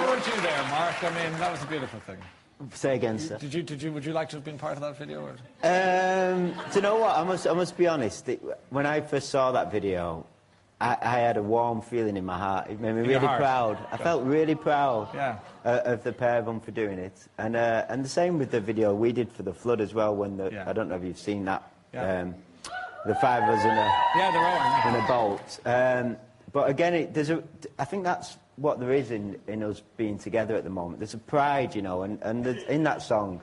How would you there, Mark? I mean, that was a beautiful thing. Say again, sir. Would you like to have been part of that video? Or? Do you know what? I must be honest. When I first saw that video, I had a warm feeling in my heart. It made me really proud. I felt really proud of the pair of them for doing it. And the same with the video we did for the flood as well. When I don't know if you've seen that. The five of us in a boat. But again, I think that's what there is in us being together at the moment. There's a pride, you know, and in that song,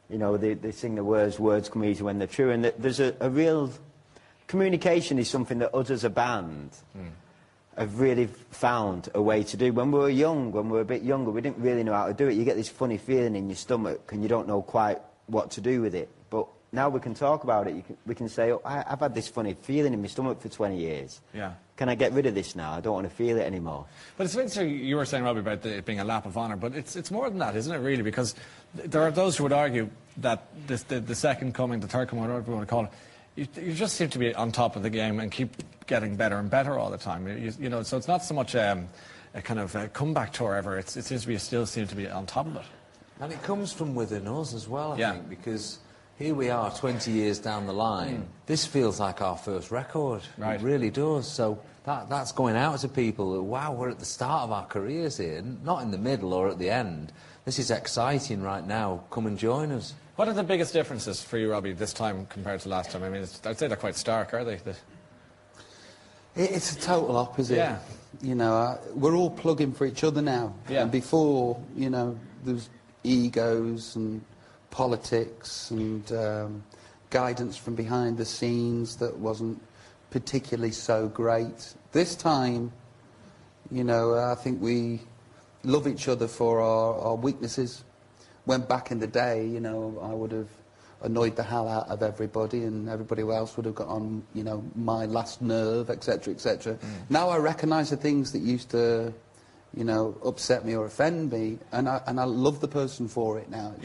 you know, they sing the words come easy when they're true, and there's a real... Communication is something that us as a band have really found a way to do. When we were young, when we were a bit younger, we didn't really know how to do it. You get this funny feeling in your stomach and you don't know quite what to do with it. But now we can talk about it. We can say, oh, I've had this funny feeling in my stomach for 20 years. Yeah. Can I get rid of this now? I don't want to feel it anymore. But it's interesting, you were saying, Robbie, about it being a lap of honour, but it's more than that, isn't it, really? Because there are those who would argue that the second coming, the third coming, whatever you want to call it, you just seem to be on top of the game and keep getting better and better all the time. You know, so it's not so much a kind of a comeback tour ever. It seems to be still seem to be on top of it. And it comes from within us as well, I think, because here we are 20 years down the line. This feels like our first record. Right. It really does. So that's going out to people that, wow, we're at the start of our careers here, not in the middle or at the end. This is exciting right now. Come and join us. What are the biggest differences for you, Robbie, this time compared to last time? I mean, I'd say they're quite stark, are they? It's a total opposite. Yeah. You know, we're all plugging for each other now. Yeah. And before, you know, there's egos and politics and guidance from behind the scenes that wasn't particularly so great. This time, you know, I think we love each other for our weaknesses. When back in the day, you know, I would have annoyed the hell out of everybody and everybody else would have got on, you know, my last nerve, etc., etc. Now I recognise the things that used to, you know, upset me or offend me, and I love the person for it now.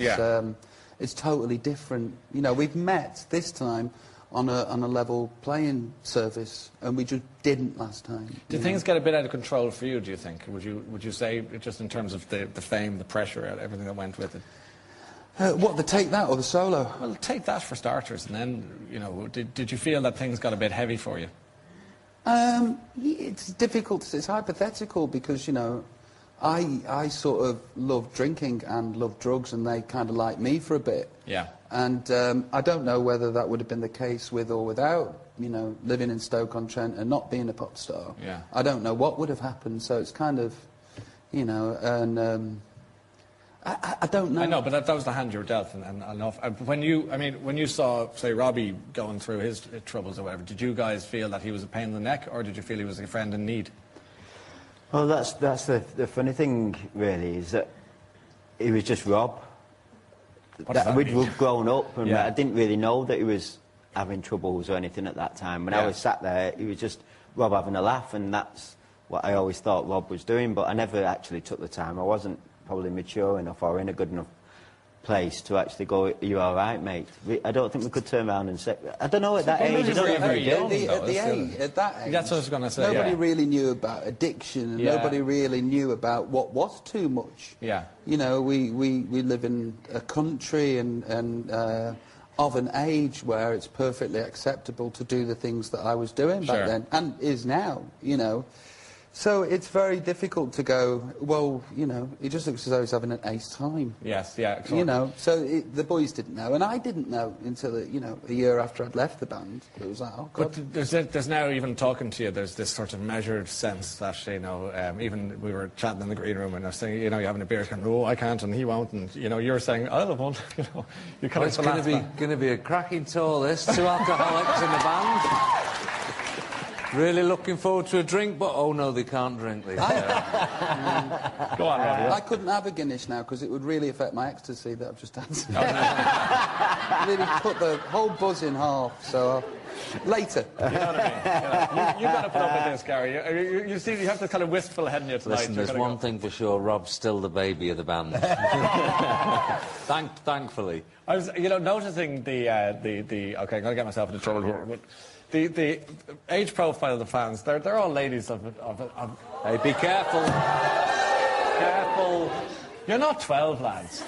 It's totally different. You know, we've met this time on a level playing service, and we just didn't last time. Do things get a bit out of control for you, do you think? Would you say, just in terms of the fame, the pressure, everything that went with it? What, the Take That or the solo? Well, Take That for starters, and then, you know, did you feel that things got a bit heavy for you? It's difficult, it's hypothetical, because, you know, I sort of love drinking and love drugs, and they kind of like me for a bit. Yeah. And I don't know whether that would have been the case with or without, you know, living in Stoke-on-Trent and not being a pop star. Yeah. I don't know what would have happened, so it's kind of, you know, and I don't know. I know, but that was the hand you were dealt, and when you saw, say, Robbie going through his troubles or whatever, did you guys feel that he was a pain in the neck, or did you feel he was a friend in need? Well, that's the funny thing, really, is that he was just Rob. We'd grown up, and I didn't really know that he was having troubles or anything at that time. When I was sat there, he was just Rob having a laugh, and that's what I always thought Rob was doing, but I never actually took the time. I wasn't probably mature enough or in a good enough place to actually go, are you all right, mate? I don't think we could turn around and say... I don't know, at that age... At that age... That's what I was going to say, nobody really knew about addiction, and nobody really knew about what was too much. Yeah. You know, we live in a country and of an age where it's perfectly acceptable to do the things that I was doing back then, and is now, you know. So it's very difficult to go, well, you know, it just looks as though he's having an ace time. Yes, yeah. You know, so the boys didn't know, and I didn't know until, you know, a year after I'd left the band. It was like, oh, God. But there's now, even talking to you, there's this sort of measured sense that, you know, even we were chatting in the green room, and I was saying, you know, you're having a beer, going, no, I can't, and he won't, and, you know, you're saying, I don't want, you know. You well, it's going to be a cracking tour, this. 2 alcoholics in the band. Really looking forward to a drink, but oh no, they can't drink. Go on, Robbie. I couldn't have a Guinness now because it would really affect my ecstasy that I've just had. Really put the whole buzz in half. So later. You know what I mean? You've got to put up with this, Gary. You see, you have this kind of wistful head in you tonight. Listen, there's one thing for sure: Rob's still the baby of the band. Thankfully. I was, you know, noticing the. Okay, I'm going to get myself into trouble here. But the age profile of the fans, they're all ladies of... Hey, be careful. Careful. You're not 12, lads.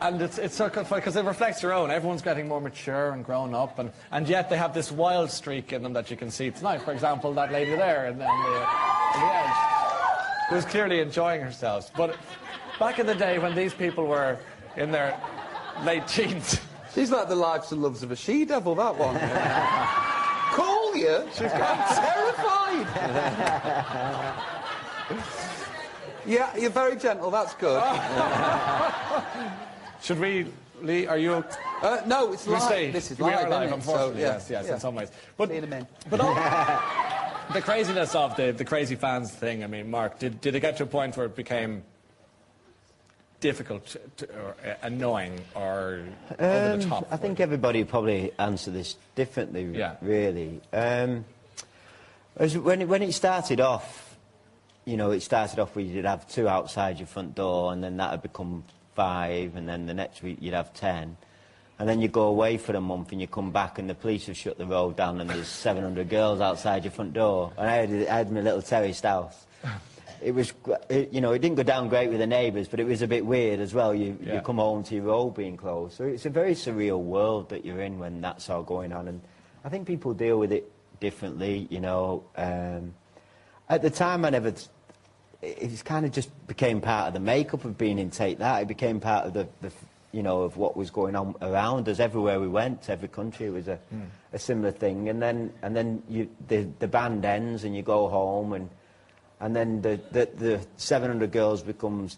And it's so good because it reflects your own. Everyone's getting more mature and grown up, and yet they have this wild streak in them that you can see tonight. For example, that lady there in the edge, who's clearly enjoying herself. But back in the day when these people were in their late teens... She's like the lives and loves of a she-devil, that one. Call you? She's terrified. Yeah, you're very gentle, that's good. Should we, Lee, are you... no, it's live. This is live, unfortunately, so, yes, in some ways. But all, the craziness of the crazy fans thing, I mean, Mark, did it get to a point where it became difficult or annoying or over the top? I think everybody probably answer this differently, really. When it started off, you know, it started off where you'd have 2 outside your front door, and then that would become 5, and then the next week you'd have 10. And then you go away for a month and you come back and the police have shut the road down and there's 700 girls outside your front door. And I had my little terraced house. It was, you know, it didn't go down great with the neighbours, but it was a bit weird as well. You come home to your road being closed. So it's a very surreal world that you're in when that's all going on. And I think people deal with it differently, you know. At the time, it kind of just became part of the makeup of being in Take That. It became part of the you know, of what was going on around us. Everywhere we went, every country, it was a similar thing. And then the band ends and you go home, and then the 700 girls becomes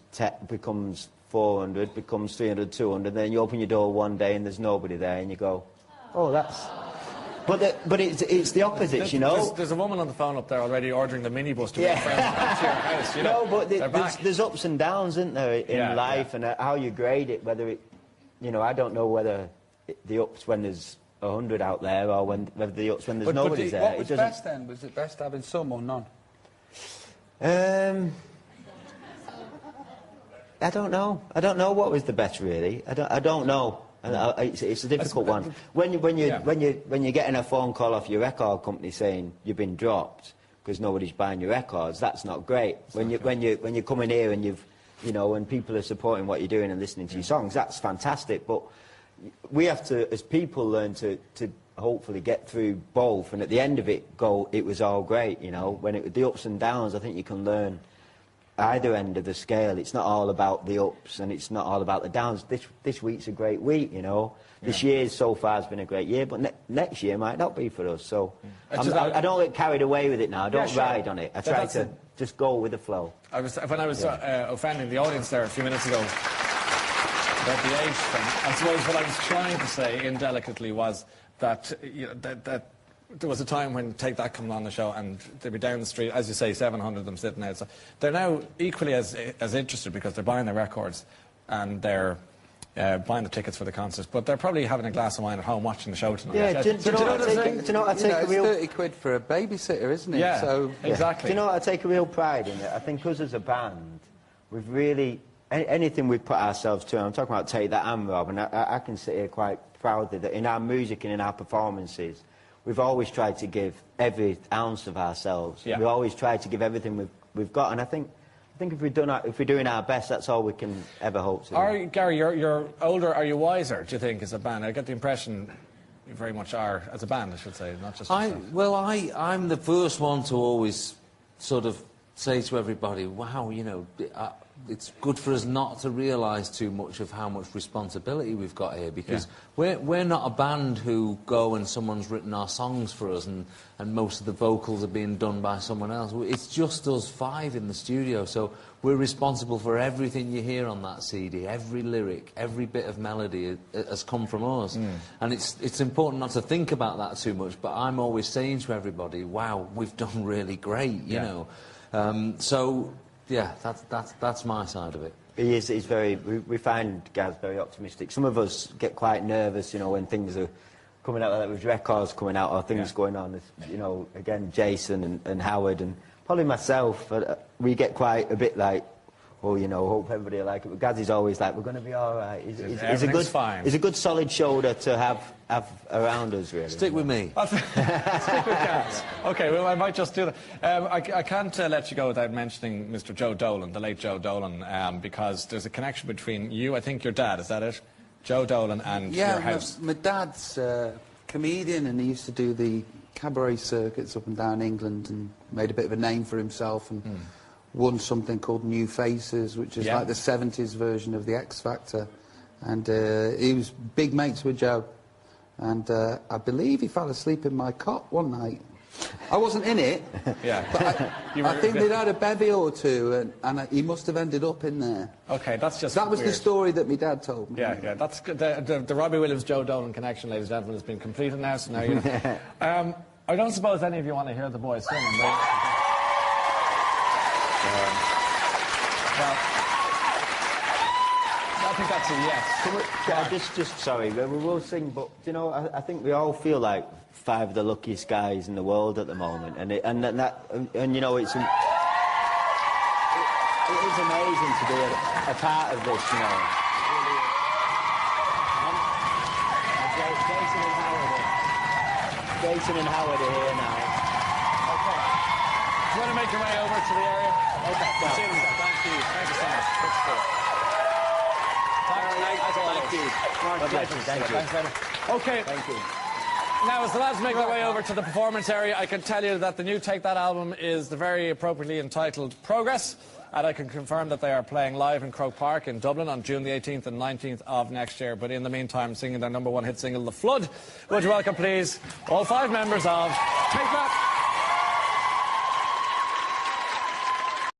400, becomes 300, 200. Then you open your door one day and there's nobody there, and you go, oh, that's... But it's the opposite, you know. There's a woman on the phone up there already ordering the minibus to bring friends back to your house, you know. No, but there's ups and downs, isn't there, in life, and how you grade it, whether it... You know, I don't know whether the ups when there's 100 out there, or whether the ups when there's nobody there. What was best then? Was it best having some or none? I don't know. I don't know what was the best, really. I don't know. It's a difficult one. When you're getting a phone call off your record company saying you've been dropped because nobody's buying your records, that's not great. When you come in here and you know, when people are supporting what you're doing and listening to your songs, that's fantastic. But we have to, as people, learn to hopefully get through both, and at the end of it, it was all great. You know, the ups and downs, I think you can learn either end of the scale. It's not all about the ups and it's not all about the downs. This week's a great week, you know. This year so far has been a great year, but next year might not be for us. So I don't get carried away with it now. I don't ride on it. I try to just go with the flow. When I was offending the audience there a few minutes ago about the age thing, I suppose what I was trying to say indelicately was that, you know, that there was a time when Take That come on the show and they'd be down the street, as you say, 700 of them sitting outside. They're now equally as interested because they're buying the records and they're buying the tickets for the concerts, but they're probably having a glass of wine at home watching the show tonight. Yeah, do you know what I take a real... It's 30 quid for a babysitter, isn't it? Yeah, so, exactly. Do you know what I take a real pride in it? I think us as a band, we've really... Anything we've put ourselves to, and I'm talking about Take That and Rob, and I can sit here quite proudly that in our music and in our performances, we've always tried to give every ounce of ourselves. We've always tried to give everything we've got, and I think if we're doing our best, that's all we can ever hope to do. Gary, you're older. Are you wiser, do you think, as a band? I get the impression you very much are, as a band, I should say, not just yourself. Well, I'm the first one to always sort of say to everybody, wow, you know, it's good for us not to realise too much of how much responsibility we've got here, because we're not a band who go and someone's written our songs for us and most of the vocals are being done by someone else. It's just us 5 in the studio, so we're responsible for everything you hear on that CD. Every lyric, every bit of melody has come from us. And it's important not to think about that too much, but I'm always saying to everybody, wow, we've done really great, you know. So... yeah, that's my side of it. He's very... We find Gaz very optimistic. Some of us get quite nervous, you know, when things are coming out, like with records coming out or things going on. You know, again, Jason and Howard and probably myself, we get quite a bit like, oh, you know, hope everybody will like it. But Gazzy's always like, we're going to be all right. He's a good solid shoulder to have around us, really. Stick with me. Stick with Gaz. OK, well, I might just do that. I can't let you go without mentioning Mr. Joe Dolan, the late Joe Dolan, because there's a connection between you, I think your dad, is that it? Joe Dolan and your house. My dad's a comedian, and he used to do the cabaret circuits up and down England and made a bit of a name for himself and won something called New Faces, which is like the 70s version of the X Factor. And he was big mates with Joe. And I believe he fell asleep in my cot one night. I wasn't in it, but I think they'd had a bevy or two, and he must have ended up in there. OK, that's just That was weird. the story that my dad told me. Yeah, that's the Robbie Williams-Joe Dolan connection, ladies and gentlemen, has been completed now, so now you know. I don't suppose any of you want to hear the boys singing. Well, I think that's a yes. Just sorry, we will sing, but you know, I think we all feel like 5 of the luckiest guys in the world at the moment, and you know, it is amazing to be a part of this, you know. Jason and Howard are here now. Okay. Do you want to make your way over to the area? Okay. Thank you. Thank you so much. Thank you. Okay. Thank you. Now, as the lads make their way over to the performance area, I can tell you that the new Take That album is the very appropriately entitled Progress, and I can confirm that they are playing live in Croke Park in Dublin on June the 18th and 19th of next year. But in the meantime, singing their #1 hit single, The Flood. Would you welcome, please, all 5 members of Take That?